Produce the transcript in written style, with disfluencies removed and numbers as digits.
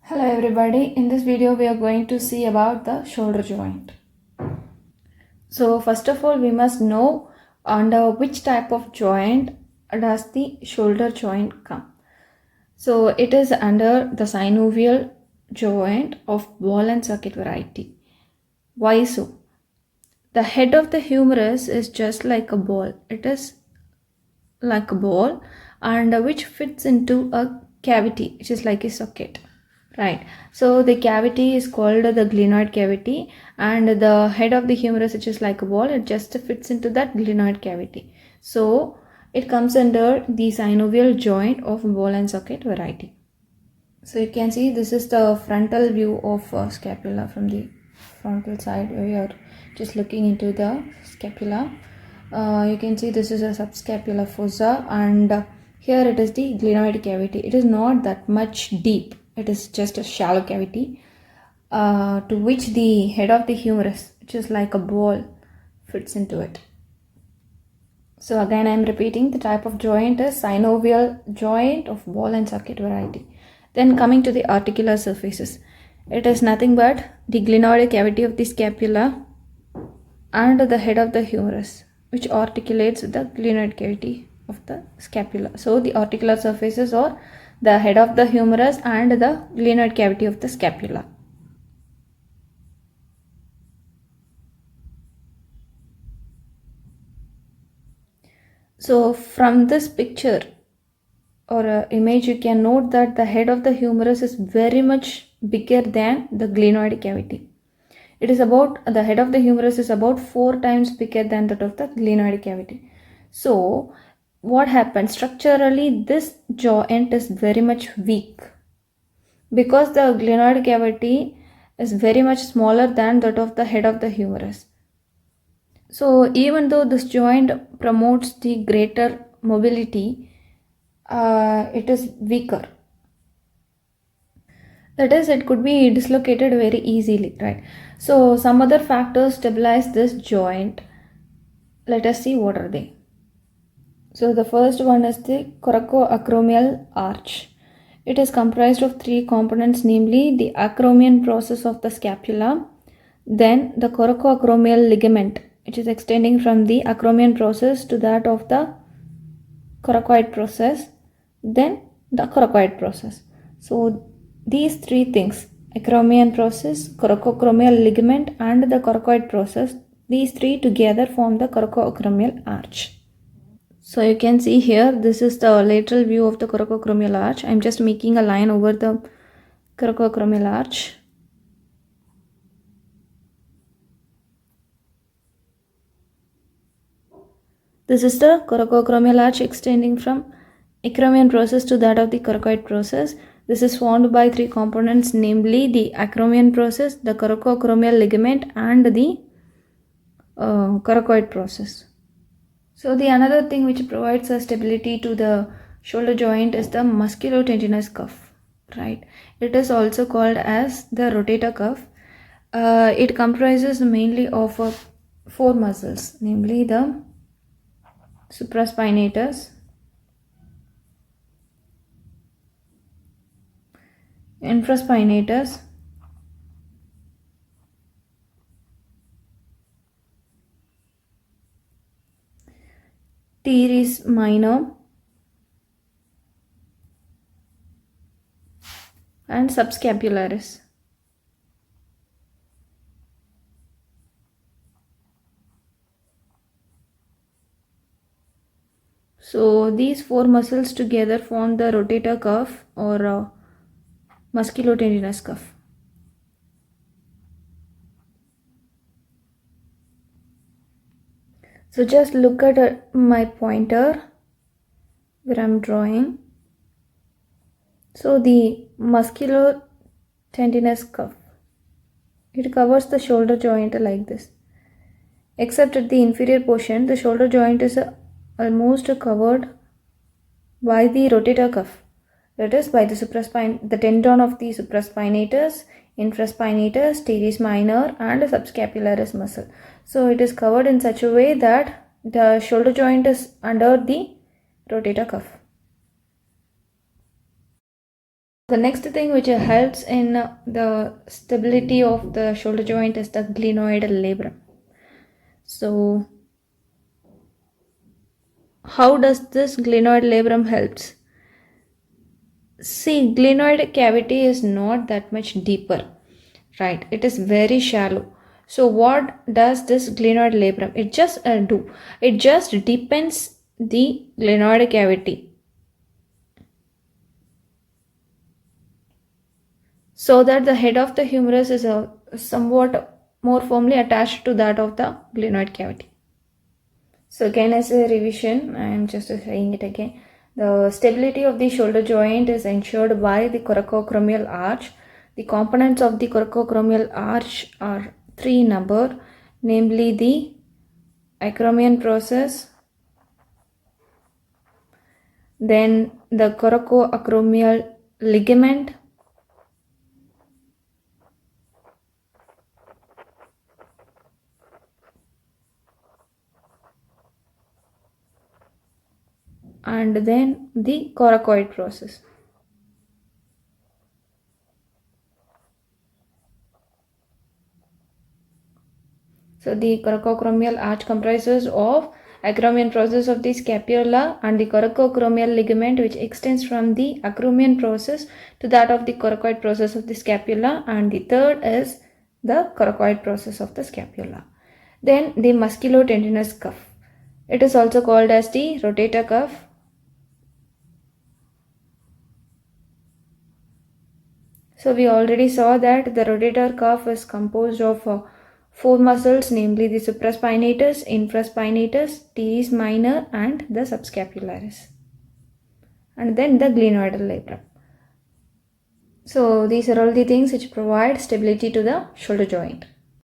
Hello everybody, in this video we are going to see about the shoulder joint. So first of all we must know under which type of joint does the shoulder joint come. So it is under the synovial joint of ball and socket variety. Why so? The head of the humerus is just like a ball. It is like a ball and which fits into a cavity which is like a socket, right? So the cavity is called the glenoid cavity, and the head of the humerus which is like a ball, it just fits into that glenoid cavity. So it comes under the synovial joint of ball and socket variety. So you can see this is the frontal view of scapula. From the frontal side we are just looking into the scapula. You can see this is a subscapular fossa, and here it is the glenoid cavity. It is not that much deep, it is just a shallow cavity to which the head of the humerus, which is like a ball, fits into it. So again I am repeating, the type of joint is synovial joint of ball and socket variety. Then coming to the articular surfaces, it is nothing but the glenoid cavity of the scapula and the head of the humerus, which articulates with the glenoid cavity of the scapula. So the articular surfaces are the head of the humerus and the glenoid cavity of the scapula. So from this picture or image you can note that the head of the humerus is very much bigger than the glenoid cavity. It is about, the head of the humerus is about 4 times bigger than that of the glenoid cavity. So what happens structurally, this joint is very much weak because the glenoid cavity is very much smaller than that of the head of the humerus. So even though this joint promotes the greater mobility, it is weaker. That is, it could be dislocated very easily, right? So some other factors stabilize this joint. Let us see what are they. So the first one is the coracoacromial arch. It is comprised of 3 components, namely the acromion process of the scapula, then the coracoacromial ligament, which is extending from the acromion process to that of the coracoid process, then the coracoid process. So these 3 things, acromion process, coracoacromial ligament and the coracoid process, these 3 together form the coracoacromial arch. So you can see here, this is the lateral view of the coracoacromial arch. I am just making a line over the coracoacromial arch. This is the coracoacromial arch extending from acromion process to that of the coracoid process. This is formed by 3 components, namely the acromion process, the coracoacromial ligament and the coracoid process. So the another thing which provides a stability to the shoulder joint is the musculotendinous cuff, right? It is also called as the rotator cuff. It comprises mainly of 4 muscles, namely the supraspinatus, infraspinatus, teres minor, and subscapularis. So these 4 muscles together form the rotator cuff or musculotendinous cuff. So just look at my pointer where I'm drawing. So the musculotendinous cuff, it covers the shoulder joint like this. Except at the inferior portion, the shoulder joint is almost covered by the rotator cuff. That is by the tendon of the supraspinatus, infraspinatus, teres minor and subscapularis muscle. So it is covered in such a way that the shoulder joint is under the rotator cuff. The next thing which helps in the stability of the shoulder joint is the glenoid labrum. So how does this glenoid labrum helps? See, glenoid cavity is not that much deeper, right? It is very shallow. So what does this glenoid labrum? It just deepens the glenoid cavity, so that the head of the humerus is somewhat more firmly attached to that of the glenoid cavity. So again, as a revision, I am just saying it again. The stability of the shoulder joint is ensured by the coracoacromial arch. The components of the coracoacromial arch are three in number, namely the acromion process, then the coracoacromial ligament, and then the coracoid process. So the coracoacromial arch comprises of acromion process of the scapula and the coracoacromial ligament, which extends from the acromion process to that of the coracoid process of the scapula, and the third is the coracoid process of the scapula. Then the musculotendinous cuff. It is also called as the rotator cuff. So we already saw that the rotator cuff is composed of four muscles, namely the supraspinatus, infraspinatus, teres minor, and the subscapularis, and then the glenoidal labrum. So these are all the things which provide stability to the shoulder joint.